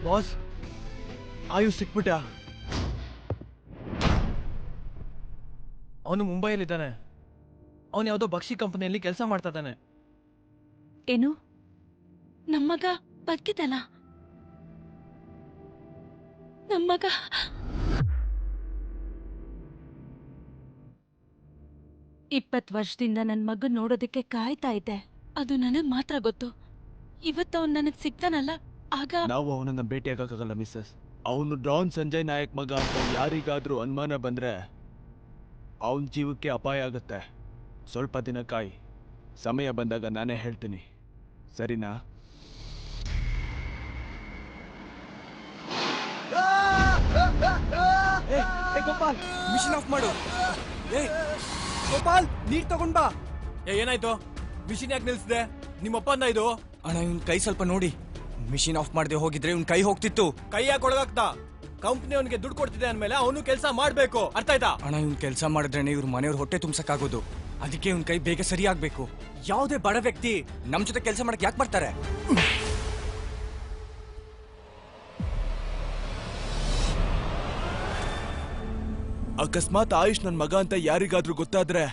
Boss ಆಯು ಸಿಕ್ಬಿಟ್ಟ. ಅವನು ಮುಂಬೈಯಲ್ಲಿದ್ದಾನೆ. ಅವನು ಯಾವುದೋ ಬಕ್ಷಿ ಕಂಪನಿಯಲ್ಲಿ ಕೆಲಸ ಮಾಡ್ತಾ ಇದ್ದಾನೆ. ಏನು ನಮ್ಮಗ ಬದುಕಿದಲ್ಲ? ನಮ್ಮಗ 20 ವರ್ಷದಿಂದ ನನ್ನ ಮಗನ್ ನೋಡೋದಕ್ಕೆ ಕಾಯ್ತಾ ಇದ್ದೆ. ಅದು ನನಗ್ ಮಾತ್ರ ಗೊತ್ತು. ಇವತ್ತು ಅವ್ನು ನನಗ್ ಸಿಗ್ತಾನಲ್ಲ, ಆಗ ನಾವು ಅವನನ್ನ ಭೇಟಿಯಾಗಕ್ಕಾಗಲ್ಲ ಮಿಸ್ಸಸ್. ಅವನು ಡಾನ್ ಸಂಜಯ್ ನಾಯಕ್ ಮಗ ಅಂತ ಯಾರಿಗಾದ್ರೂ ಅನುಮಾನ ಬಂದ್ರೆ ಅವನ ಜೀವಕ್ಕೆ ಅಪಾಯ ಆಗುತ್ತೆ. ಸ್ವಲ್ಪ ದಿನ ಕಾಯಿ, ಸಮಯ ಬಂದಾಗ ನಾನೇ ಹೇಳ್ತೀನಿ, ಸರಿನಾ? ಗೋಪಾಲ್, ಮಿಷನ್ ಆಫ್ ಮಾಡು. ಗೋಪಾಲ್, ನೀರ್ ತಗೊಂಡ್ ಬಾ. ಏನಾಯ್ತು? ಮಿಷಿನ್ ಯಾಕೆ ನಿಲ್ಸಿದೆ? ನಿಮ್ಮ ಒಪ್ಪಂದ ಇದು? ಅಣ್ಣ, ಇವ್ನ ಕೈ ಸ್ವಲ್ಪ ನೋಡಿ. ಮಿಷಿನ್ ಆಫ್ ಮಾಡದೆ ಹೋಗಿದ್ರೆ ಇವ್ನ ಕೈ ಹೋಗ್ತಿತ್ತು. ಕೈ ಯಾಕೆ ಒಳಗಾಗ್ತಾ? ಕಂಪ್ನಿ ಅವನಿಗೆ ದುಡ್ಡು ಕೊಡ್ತಿದೆ ಅಂದ್ಮೇಲೆ ಅವನು ಕೆಲಸ ಮಾಡ್ಬೇಕು, ಅರ್ಥ ಆಯ್ತಾ? ಅಣ್ಣ, ಇವ್ನ ಕೆಲಸ ಮಾಡಿದ್ರೇನೆ ಇವ್ರ ಮನೆಯವ್ರ ಹೊಟ್ಟೆ ತುಂಬ್ಸಕ್ಕಾಗೋದು. ಅದಕ್ಕೆ ಇವ್ನ ಕೈ ಬೇಗ ಸರಿ ಆಗ್ಬೇಕು. ಯಾವುದೇ ಬಡ ವ್ಯಕ್ತಿ ನಮ್ ಜೊತೆ ಕೆಲಸ ಮಾಡಕ್ ಯಾಕೆ ಬರ್ತಾರೆ? ಅಕಸ್ಮಾತ್ ಆಯುಷ್ ನನ್ ಮಗ ಅಂತ ಯಾರಿಗಾದ್ರೂ ಗೊತ್ತಾದ್ರೆ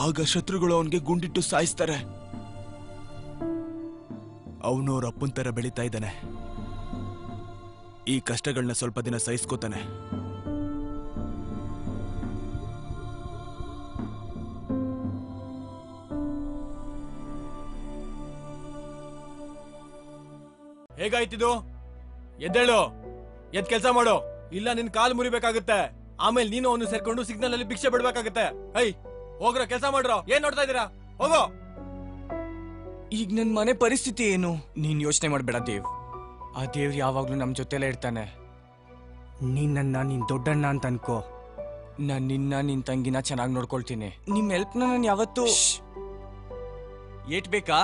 ಆಗ ಶತ್ರುಗಳು ಅವನ್ಗೆ ಗುಂಡಿಟ್ಟು ಸಾಯಿಸ್ತಾರೆ. ಅವನು ಅವ್ರ ಅಪ್ಪನ್ ತರ ಬೆಳೀತಾ ಇದ್ದಾನೆ. ಈ ಕಷ್ಟಗಳನ್ನ ಸ್ವಲ್ಪ ದಿನ ಸಹಿಸ್ಕೋತಾನೆ. ಹೇಗಾಯ್ತಿದು? ಎದ್ದೇಳು, ಎದ್ ಕೆಲ್ಸ ಮಾಡು, ಇಲ್ಲ ನಿನ್ ಕಾಲು ಮುರಿಬೇಕಾಗುತ್ತೆ. ಆಮೇಲೆ ನೀನು ಅವನು ಸೇರ್ಕೊಂಡು ಸಿಗ್ನಲ್ ಅಲ್ಲಿ ಭಿಕ್ಷೆ ಬಿಡ್ಬೇಕಾಗುತ್ತೆ. ಹೋಗ್ರ, ಕೆಲ್ಸ ಮಾಡ್ರೋ. ಏನ್ ನೋಡ್ತಾ ಇದೀರಾ? ಹೋಗೋ. ಈಗ ನನ್ ಮನೆ ಪರಿಸ್ಥಿತಿ ಏನು? ನೀನ್ ಯೋಚನೆ ಮಾಡ್ಬೇಡ ದೇವ್. ಆ ದೇವ್ರು ಯಾವಾಗ್ಲೂ ನಮ್ ಜೊತೆಲೇ ಇರ್ತಾನೆ. ನೀನ್ ದೊಡ್ಡಣ್ಣ ಅಂತ ಅನ್ಕೋ. ನಾನ್ ನಿನ್ ತಂಗಿನ ಚೆನ್ನಾಗಿ ನೋಡ್ಕೊಳ್ತೀನಿ. ನಿಮ್ ಹೆಲ್ಪ್ನ ನಾನು ಯಾವತ್ತೂ ಏಟ್ ಬೇಕಾ?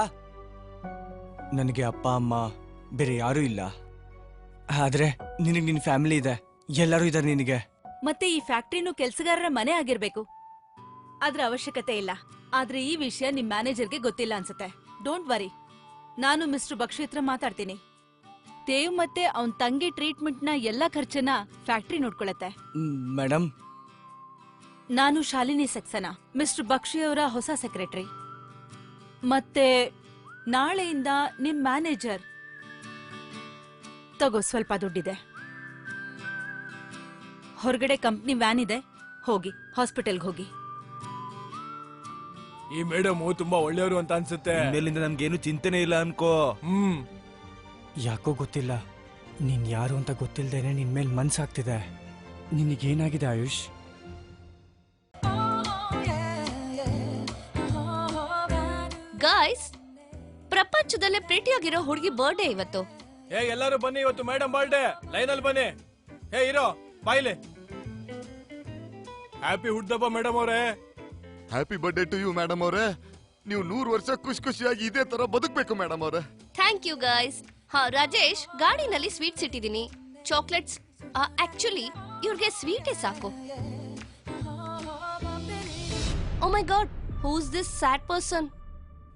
ನನಗೆ ಅಪ್ಪ ಅಮ್ಮ ಬೇರೆ ಯಾರೂ ಇಲ್ಲ. ಆದ್ರೆ ನಿನಗ್ ನಿನ್ ಫ್ಯಾಮಿಲಿ ಇದೆ, ಎಲ್ಲರೂ ಇದಾರೆ ನಿನಗೆ. ಮತ್ತೆ ಈ ಫ್ಯಾಕ್ಟ್ರಿನೂ ಕೆಲ್ಸಗಾರರ ಮನೆ ಆಗಿರ್ಬೇಕು. ಅದ್ರ ಅವಶ್ಯಕತೆ ಇಲ್ಲ. ಆದ್ರೆ ಈ ವಿಷಯ ನಿಮ್ ಮ್ಯಾನೇಜರ್ಗೆ ಗೊತ್ತಿಲ್ಲ ಅನ್ಸುತ್ತೆ. ಡೋಂಟ್ ವರಿ, ನಾನು ಮಿಸ್ಟರ್ ಬಕ್ಷಿ ಹತ್ರ ಮಾತಾಡ್ತೀನಿ. ದೇವ್ ಮತ್ತೆ ಅವನ್ ತಂಗಿ ಟ್ರೀಟ್ಮೆಂಟ್ ನ ಎಲ್ಲಾ ಖರ್ಚನ್ನ ಫ್ಯಾಕ್ಟ್ರಿ ನೋಡ್ಕೊಳತ್ತೆ. ಮೇಡಮ್, ನಾನು ಶಾಲಿನಿ ಸಕ್ಸೇನಾ, ಮಿಸ್ಟರ್ ಬಕ್ಷಿ ಅವರ ಹೊಸ ಸೆಕ್ರೆಟರಿ. ಮತ್ತೆ ನಾಳೆಯಿಂದ ನಿಮ್ ಮ್ಯಾನೇಜರ್. ತಗೋ, ಸ್ವಲ್ಪ ದುಡ್ಡಿದೆ. ಹೊರಗಡೆ ಕಂಪ್ನಿ ವ್ಯಾನ್ ಇದೆ, ಹೋಗಿ ಹಾಸ್ಪಿಟಲ್ಗೆ ಹೋಗಿ. ಈ ಮೇಡಮ್ ತುಂಬಾ ಒಳ್ಳೆಯವರು ಅಂತ ಅನ್ಸುತ್ತೆ. ಮೇಲಿಂದ ನಮ್ಗೇನು ಚಿಂತೆನೆ ಇಲ್ಲ ಅನ್ಕೋ. ಯಾಕೋ ಗೊತ್ತಿಲ್ಲ, ನೀನ್ ಯಾರು ಅಂತ ಗೊತ್ತಿಲ್ದೇನೆ ನಿನ್ ಮೇಲ್ ಮನ್ಸಾಗ್ತಿದೆ. ನಿನಗೇನಾಗಿದೆ ಆಯುಷ್? ಗಾಯ್ಸ್, ಪ್ರಪಂಚದಲ್ಲೇ ಪ್ರೀತಿಯಾಗಿರೋ ಹುಡುಗಿ ಬರ್ಡೇ ಇವತ್ತು. ಎಲ್ಲರೂ ಬನ್ನಿ, ಇವತ್ತು ಮೇಡಮ್ ಬರ್ಡೇ. ಲೈನಲ್ಲಿ ಬನ್ನಿ. ಇರೋ ಬಾಯ್ಲೆ. ಹ್ಯಾಪಿ ಹುಟ್ಟದಬ್ಬ ಮೇಡಮ್ ಅವರೇ. Happy birthday to you madam ಅವರೇ. ನೀವು 100 ವರ್ಷ ಖುಷಿಯಾಗಿ ಇದೇ ತರ ಬದುಕಬೇಕು ಮೇಡಮ್ ಅವರೇ. Thank you guys. ರಾಜೇಶ್, ಗಾಡಿನಲ್ಲಿ ಸ್ವೀಟ್ಸ್ ಇಟ್ಟಿದ್ದೀನಿ, ಚಾಕ್ಲೇಟ್ಸ್. ಆಕ್ಚುಲಿ ಇವ್ರಿಗೆ ಸ್ವೀಟೇ ಸಾಕು. Oh my god, who's this sad person?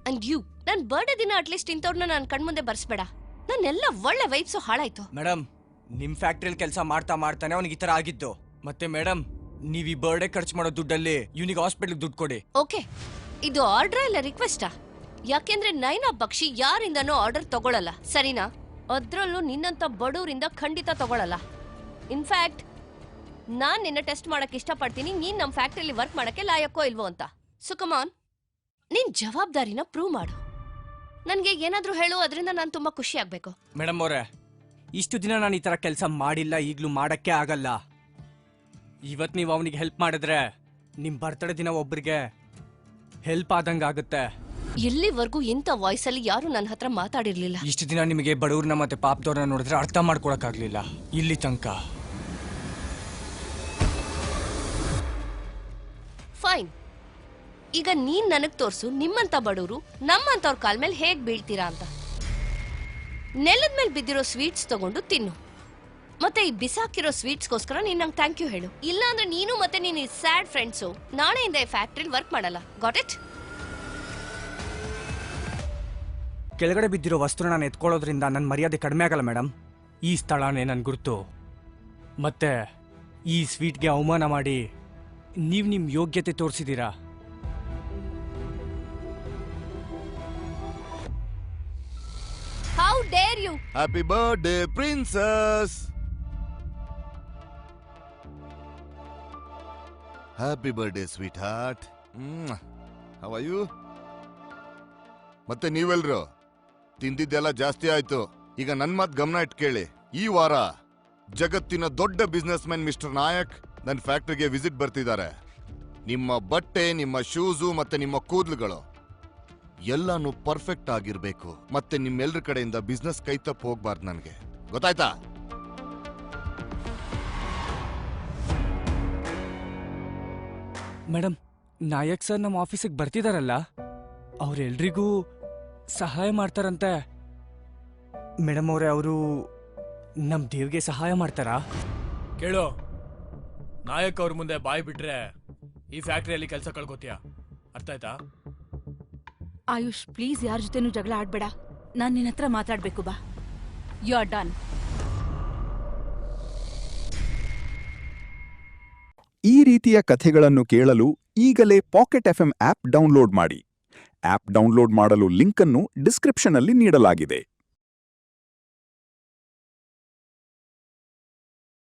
And you, ನನ್ ಬರ್ಡೇ ದಿನ ಅಟ್ಲೀಸ್ಟ್ ಇಂಥವ್ರನ್ನ ನಾನು ಕಣ್ಮುಂದೆ ಬರ್ಸ್ಬೇಡ. ನನ್ನೆಲ್ಲ ಒಳ್ಳೆ ವೈಬ್ಸ್ ಹಾಳಾಯ್ತು. ಮೇಡಮ್, ನಿಮ್ ಫ್ಯಾಕ್ಟ್ರಿಯಲ್ಲಿ ಕೆಲಸ ಮಾಡ್ತಾನೆ ಅವನಿಗೆ ಈ ತರ ಆಗಿದ್ದು. ಮತ್ತೆ ಮೇಡಮ್, ನೀವ್ ಈ ಬರ್ಡೇ ಖರ್ಚು ಮಾಡೋ ದುಡ್ಡಲ್ಲಿ ಇವನಿಗೆ ಹಾಸ್ಪಿಟಲ್ ದುಡ್ಡು ಕೊಡಿ. ಓಕೆ, ಇದು ಆರ್ಡರ್ ಇಲ್ಲ ರಿಕ್ವೆಸ್ಟಾ? ಯಾಕೆಂದ್ರೆ ನೈನಾ ಬಕ್ಷಿ ಯಾರಿಂದನೂ ಆರ್ಡರ್ ತಗೊಳಲ್ಲ, ಸರಿನಾ? ಅದ್ರಲ್ಲೂ ನಿನ್ನಂತ ಬಡವರಿಂದ ಖಂಡಿತ ತಗೊಳಲ್ಲ. ಇನ್ಫ್ಯಾಕ್ಟ್ ನಾನ್ ನಿನ್ನ ಟೆಸ್ಟ್ ಮಾಡಕ್ ಇಷ್ಟಪಡ್ತೀನಿ, ನೀನ್ ನಮ್ ಫ್ಯಾಕ್ಟ್ರಿಲಿ ವರ್ಕ್ ಮಾಡಕ್ಕೆ ಲಾಯಕ್ಕೋ ಇಲ್ವೋ ಅಂತ. ಸೊ ಕಮ್ ಆನ್, ನಿನ್ ಜವಾಬ್ದಾರಿನ ಪ್ರೂವ್ ಮಾಡು. ನನ್ಗೆ ಏನಾದ್ರೂ ಹೇಳು, ಅದರಿಂದ ನಾನು ತುಂಬಾ ಖುಷಿ ಆಗ್ಬೇಕು. ಮೇಡಮ್ ಅವರೇ, ಇಷ್ಟು ದಿನ ನಾನು ಈ ತರ ಕೆಲಸ ಮಾಡಿಲ್ಲ, ಈಗ್ಲೂ ಮಾಡಕ್ಕೆ ಆಗಲ್ಲ. ಇವತ್ ನೀವು ಅವನಿಗೆ ಹೆಲ್ಪ್ ಮಾಡಿದ್ರೆ ನಿಮ್ ಬರ್ತಡೇ ದಿನ ಒಬ್ಬರಿಗೆ ಹೆಲ್ಪ್ ಆದಂಗ ಆಗುತ್ತೆ. ಎಲ್ಲಿವರೆಗೂ ಇಂಥ ವಾಯ್ಸ್ ಅಲ್ಲಿ ಯಾರು ನನ್ನ ಹತ್ರ ಮಾತಾಡಿರ್ಲಿಲ್ಲ. ಇಷ್ಟು ದಿನ ನಿಮಗೆ ಬಡವ್ರನ್ನ ಮತ್ತೆ ಪಾಪದವ್ರನ್ನ ನೋಡಿದ್ರೆ ಅರ್ಥ ಮಾಡ್ಕೊಳಕ್ಕಾಗ್ಲಿಲ್ಲ. ಇಲ್ಲಿ ತನಕ ಫೈನ್. ಈಗ ನೀನ್ ನನಗ್ ತೋರ್ಸು, ನಿಮ್ಮಂತ ಬಡವರು ನಮ್ಮಂತವ್ರ ಕಾಲ್ ಮೇಲೆ ಹೇಗ್ ಬೀಳ್ತೀರಾ ಅಂತ. ನೆಲದ ಮೇಲೆ ಬಿದ್ದಿರೋ ಸ್ವೀಟ್ಸ್ ತಗೊಂಡು ತಿನ್ನು. ಮತ್ತೆ ಈ ಬಿಸಾಕಿರೋ ಸ್ವೀಟ್ಸ್ಗೋಸ್ಕರ ನೀನ್ ನಂಗೆ ಥ್ಯಾಂಕ್ ಯು ಹೇಳು. ಇಲ್ಲ ಅಂದ್ರೆ ನೀನು ಮತ್ತೆ ನೀನ್ ಈ ಸ್ಯಾಡ್ ಫ್ರೆಂಡ್ಸು ನಾಳೆಯಿಂದ ಈ ಫ್ಯಾಕ್ಟ್ರಿಲಿ ವರ್ಕ್ ಮಾಡಲ್ಲ. Got it? ಕೆಳಗಡೆ ಬಿದ್ದಿರೋ ವಸ್ತುನ ನಾನು ಎತ್ಕೊಳ್ಳೋದ್ರಿಂದ ನನ್ನ ಮರ್ಯಾದೆ ಕಡಿಮೆ ಆಗಲ್ಲ ಮೇಡಮ್. ಈ ಸ್ಥಳನೇ ನನ್ನ ಗುರುತು. ಮತ್ತೆ ಈ ಸ್ವೀಟ್ಗೆ ಅವಮಾನ ಮಾಡಿ ನೀವು ನಿಮ್ಮ ಯೋಗ್ಯತೆ ತೋರಿಸಿದ್ದೀರಾ. How dare you? Happy birthday princess. Happy birthday sweetheart. How are you? ಮತ್ತೆ ನೀವೆಲ್ರು ತಿಂದಿದ್ದೆಲ್ಲ ಜಾಸ್ತಿ ಆಯ್ತು. ಈಗ ನನ್ ಮಾತ್ ಗಮನ ಇಟ್ಟು ಕೇಳಿ. ಈ ವಾರ ಜಗತ್ತಿನ ದೊಡ್ಡ ಬಿಸ್ನೆಸ್ ಮ್ಯಾನ್ ಮಿಸ್ಟರ್ ನಾಯಕ್ ನನ್ನ ಫ್ಯಾಕ್ಟರಿಗೆ ವಿಸಿಟ್ ಬರ್ತಿದ್ದಾರೆ. ನಿಮ್ಮ ಬಟ್ಟೆ, ನಿಮ್ಮ ಶೂಸು ಮತ್ತೆ ನಿಮ್ಮ ಕೂದಲುಗಳು ಎಲ್ಲಾನು ಪರ್ಫೆಕ್ಟ್ ಆಗಿರ್ಬೇಕು. ಮತ್ತೆ ನಿಮ್ಮೆಲ್ಲರ ಕಡೆಯಿಂದ ಬಿಸ್ನೆಸ್ ಕೈ ತಪ್ಪು ಹೋಗ್ಬಾರ್ದು. ನನಗೆ ಗೊತ್ತಾಯ್ತಾ? ಮೇಡಮ್, ನಾಯಕ್ ಸರ್ ನಮ್ಮ ಆಫೀಸಿಗೆ ಬರ್ತಿದಾರಲ್ಲ, ಅವ್ರೆಲ್ರಿಗೂ ಸಹಾಯ ಮಾಡ್ತಾರಂತೆ. ಮೇಡಮ್ ಅವರೇ, ಅವರು ನಮ್ಮ ದೇವ್ಗೆ ಸಹಾಯ ಮಾಡ್ತಾರಾ? ಕೇಳು, ನಾಯಕ್ ಅವ್ರ ಮುಂದೆ ಬಾಯ್ ಬಿಟ್ರೆ ಈ ಫ್ಯಾಕ್ಟ್ರಿಯಲ್ಲಿ ಕೆಲಸ ಕಳ್ಕೊತೀಯ. ಅರ್ಥ ಆಯ್ತಾ? ಆಯುಷ್, ಪ್ಲೀಸ್ ಯಾರ ಜೊತೆನೂ ಜಗಳ ಆಡ್ಬೇಡ. ನಾನ್ ನಿನ್ನ ಹತ್ರ ಮಾತಾಡ್ಬೇಕು, ಬಾ. You are done. ಈ ರೀತಿಯ ಕಥೆಗಳನ್ನು ಕೇಳಲು ಈಗಲೇ ಪಾಕೆಟ್ ಎಫ್ಎಂ ಆಪ್ ಡೌನ್ಲೋಡ್ ಮಾಡಿ. ಆಪ್ ಡೌನ್ಲೋಡ್ ಮಾಡಲು ಲಿಂಕ್ ಅನ್ನು ಡಿಸ್ಕ್ರಿಪ್ಷನ್ನಲ್ಲಿ ನೀಡಲಾಗಿದೆ.